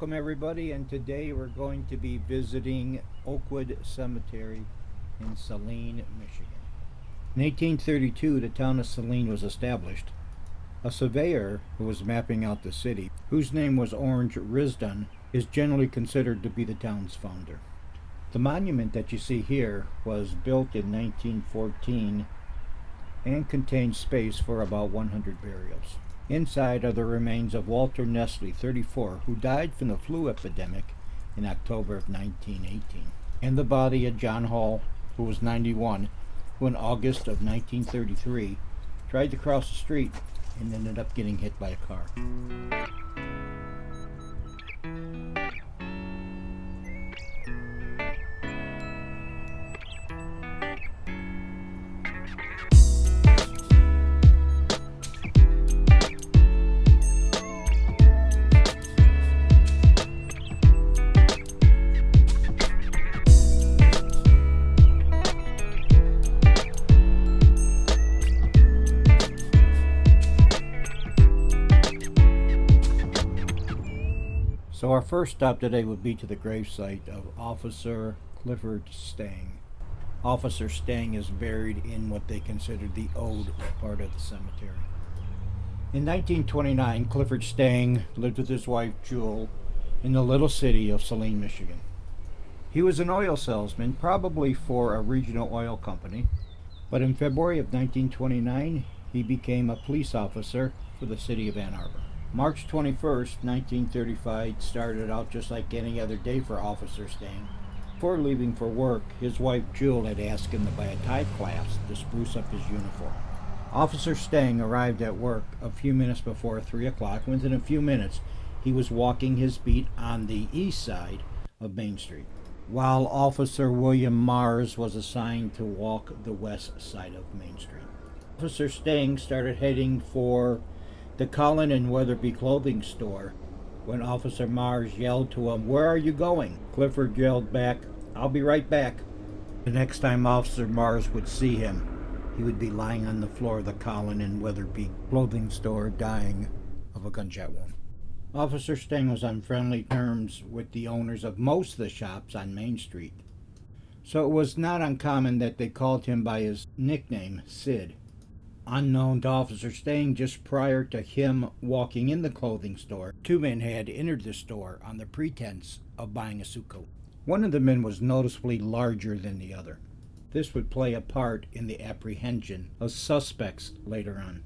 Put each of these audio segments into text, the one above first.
Welcome everybody, and today we're going to be visiting Oakwood Cemetery in Saline, Michigan. In 1832, the town of Saline was established. A surveyor who was mapping out the city, whose name was Orange Risdon, is generally considered to be the town's founder. The monument that you see here was built in 1914 and contains space for about 100 burials. Inside are the remains of Walter Nestle, 34, who died from the flu epidemic in October of 1918, and the body of John Hall, who was 91, who in August of 1933 tried to cross the street and ended up getting hit by a car. So our first stop today would be to the gravesite of Officer Clifford Stang. Officer Stang is buried in what they consider the old part of the cemetery. In 1929, Clifford Stang lived with his wife Jewel in the little city of Saline, Michigan. He was an oil salesman, probably for a regional oil company, but in February of 1929, he became a police officer for the city of Ann Arbor. March 21st, 1935 started out just like any other day for Officer Stang. Before leaving for work, his wife Jewel had asked him to buy a tie clasp to spruce up his uniform. Officer Stang arrived at work a few minutes before 3 o'clock. Within a few minutes, he was walking his beat on the east side of Main Street, while Officer William Mars was assigned to walk the west side of Main Street. Officer Stang started heading for the Cullen and Weatherby clothing store when Officer Mars yelled to him, "Where are you going?" Clifford yelled back, "I'll be right back." The next time Officer Mars would see him, he would be lying on the floor of the Cullen and Weatherby clothing store dying of a gunshot wound. Officer Stang was on friendly terms with the owners of most of the shops on Main Street, so it was not uncommon that they called him by his nickname, Sid. Unknown to Officer Stang, just prior to him walking in the clothing store, two men had entered the store on the pretense of buying a suit coat. One of the men was noticeably larger than the other. This would play a part in the apprehension of suspects later on.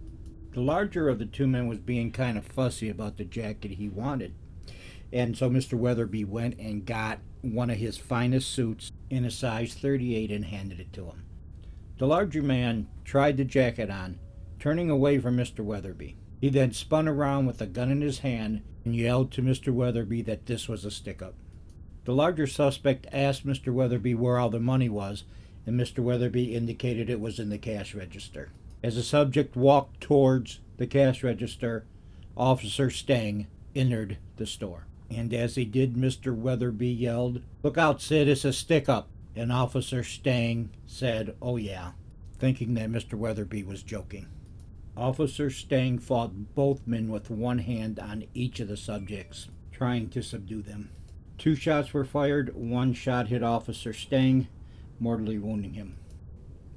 The larger of the two men was being kind of fussy about the jacket he wanted, and so Mr. Weatherby went and got one of his finest suits in a size 38 and handed it to him. The larger man tried the jacket on, turning away from Mr. Weatherby. He then spun around with a gun in his hand and yelled to Mr. Weatherby that this was a stick-up. The larger suspect asked Mr. Weatherby where all the money was, and Mr. Weatherby indicated it was in the cash register. As the subject walked towards the cash register, Officer Stang entered the store. And as he did, Mr. Weatherby yelled, "Look out, Sid, it's a stick-up." And Officer Stang said, "Oh yeah," thinking that Mr. Weatherby was joking. Officer Stang fought both men with one hand on each of the subjects, trying to subdue them. 2 shots were fired. 1 shot hit Officer Stang, mortally wounding him.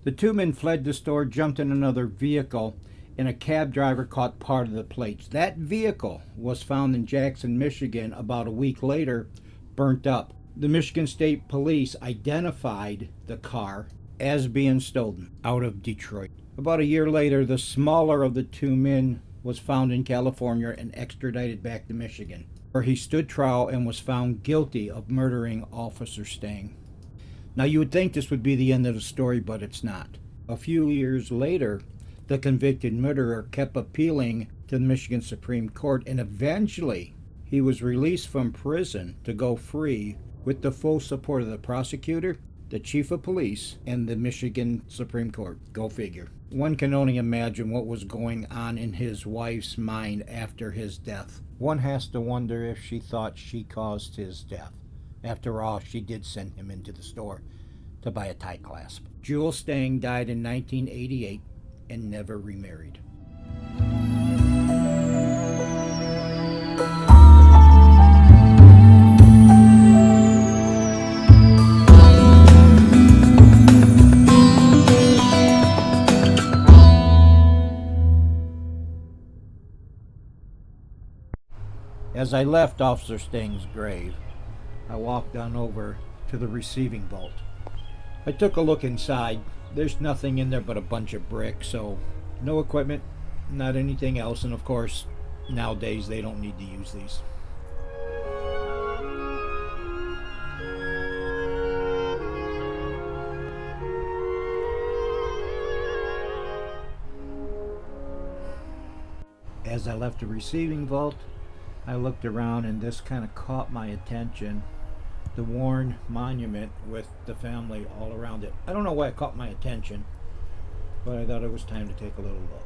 The 2 men fled the store, jumped in another vehicle, and a cab driver caught part of the plates. That vehicle was found in Jackson, Michigan about a week later, burnt up. The Michigan State Police identified the car as being stolen out of Detroit. About a year later, the smaller of the 2 men was found in California and extradited back to Michigan, where he stood trial and was found guilty of murdering Officer Stang. Now, you would think this would be the end of the story, but it's not. A few years later, the convicted murderer kept appealing to the Michigan Supreme Court, and eventually he was released from prison to go free with the full support of the prosecutor, the chief of police, and the Michigan Supreme Court. Go figure. One can only imagine what was going on in his wife's mind after his death. One has to wonder if she thought she caused his death. After all, she did send him into the store to buy a tie clasp. Jewel Stang died in 1988 and never remarried. As I left Officer Stang's grave, I walked on over to the receiving vault. I took a look inside. There's nothing in there but a bunch of bricks, so no equipment, not anything else, and of course, nowadays they don't need to use these. As I left the receiving vault, I looked around and this kind of caught my attention. The worn monument with the family all around it. I don't know why it caught my attention, but I thought it was time to take a little look.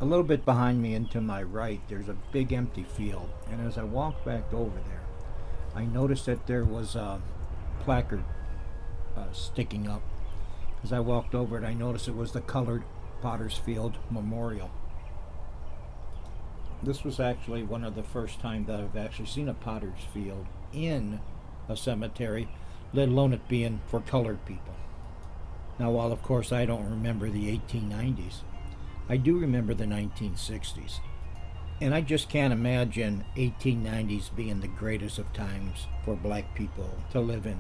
A little bit behind me and to my right, there's a big empty field, and as I walked back over there, I noticed that there was a placard sticking up. As I walked over it, I noticed it was the Colored Potter's Field Memorial. This was actually one of the first times that I've actually seen a Potter's Field in a cemetery, let alone it being for colored people. Now, while of course I don't remember the 1890s, I do remember the 1960s. And I just can't imagine 1890s being the greatest of times for black people to live in.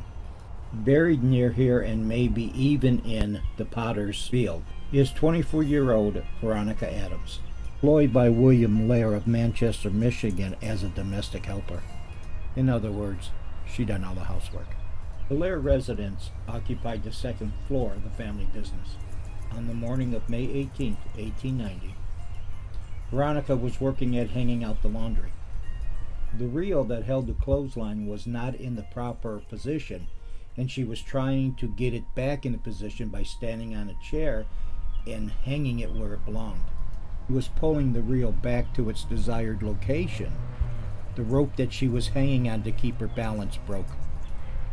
Buried near here and maybe even in the Potter's Field is 24-year-old Veronica Adams, employed by William Lair of Manchester, Michigan as a domestic helper. In other words, she done all the housework. The Lair residence occupied the second floor of the family business. On the morning of May 18, 1890, Veronica was working at hanging out the laundry. The reel that held the clothesline was not in the proper position, and she was trying to get it back in the position by standing on a chair and hanging it where it belonged. She was pulling the reel back to its desired location. The rope that she was hanging on to keep her balance broke.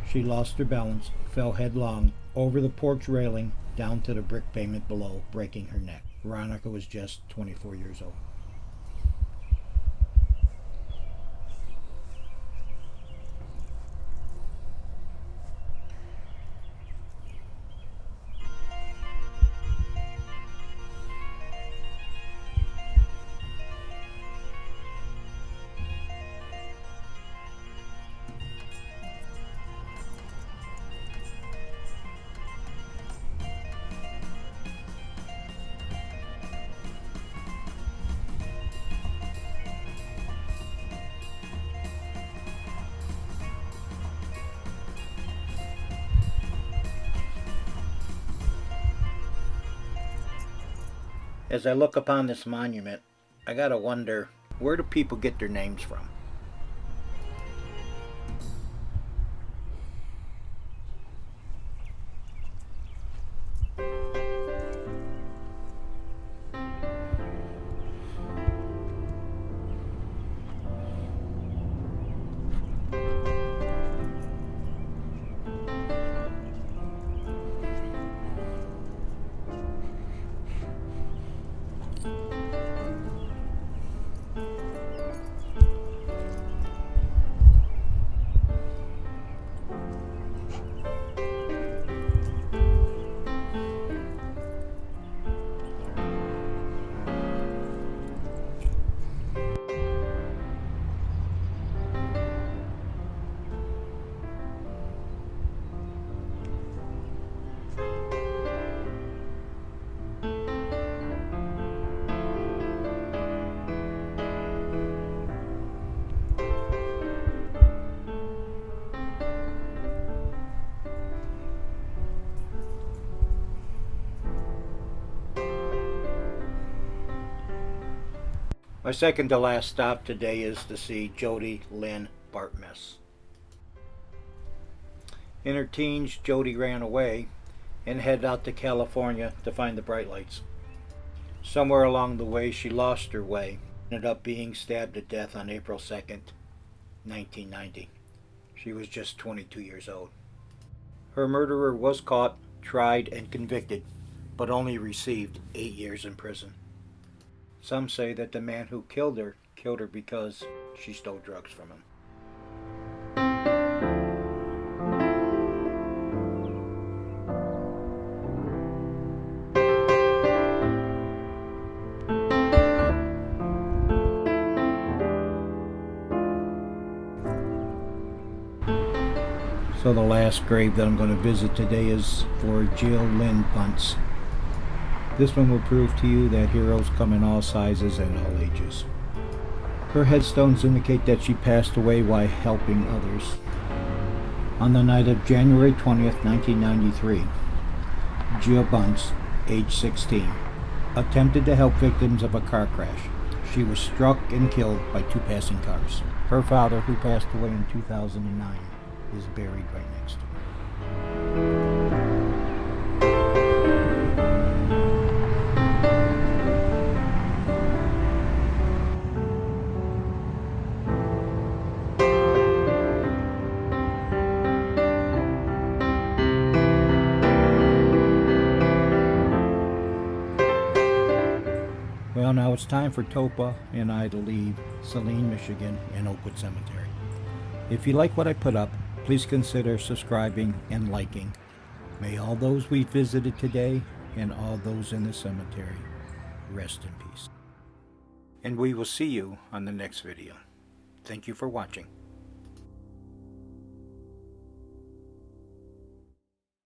She lost her balance, fell headlong over the porch railing down to the brick pavement below, breaking her neck. Veronica was just 24 years old. As I look upon this monument, I gotta wonder, where do people get their names from? My second to last stop today is to see Jodi Lynn Bartmess. In her teens, Jodi ran away and headed out to California to find the bright lights. Somewhere along the way, she lost her way, ended up being stabbed to death on April 2nd, 1990. She was just 22 years old. Her murderer was caught, tried, and convicted, but only received 8 years in prison. Some say that the man who killed her because she stole drugs from him. So the last grave that I'm going to visit today is for Jill Lynn Bunce. This one will prove to you that heroes come in all sizes and all ages. Her headstones indicate that she passed away while helping others. On the night of January 20th, 1993, Jill Bunce, age 16, attempted to help victims of a car crash. She was struck and killed by two passing cars. Her father, who passed away in 2009, is buried right next to her. Well, now it's time for Topa and I to leave Saline, Michigan and Oakwood Cemetery. If you like what I put up, please consider subscribing and liking. May all those we visited today and all those in the cemetery rest in peace. And we will see you on the next video. Thank you for watching.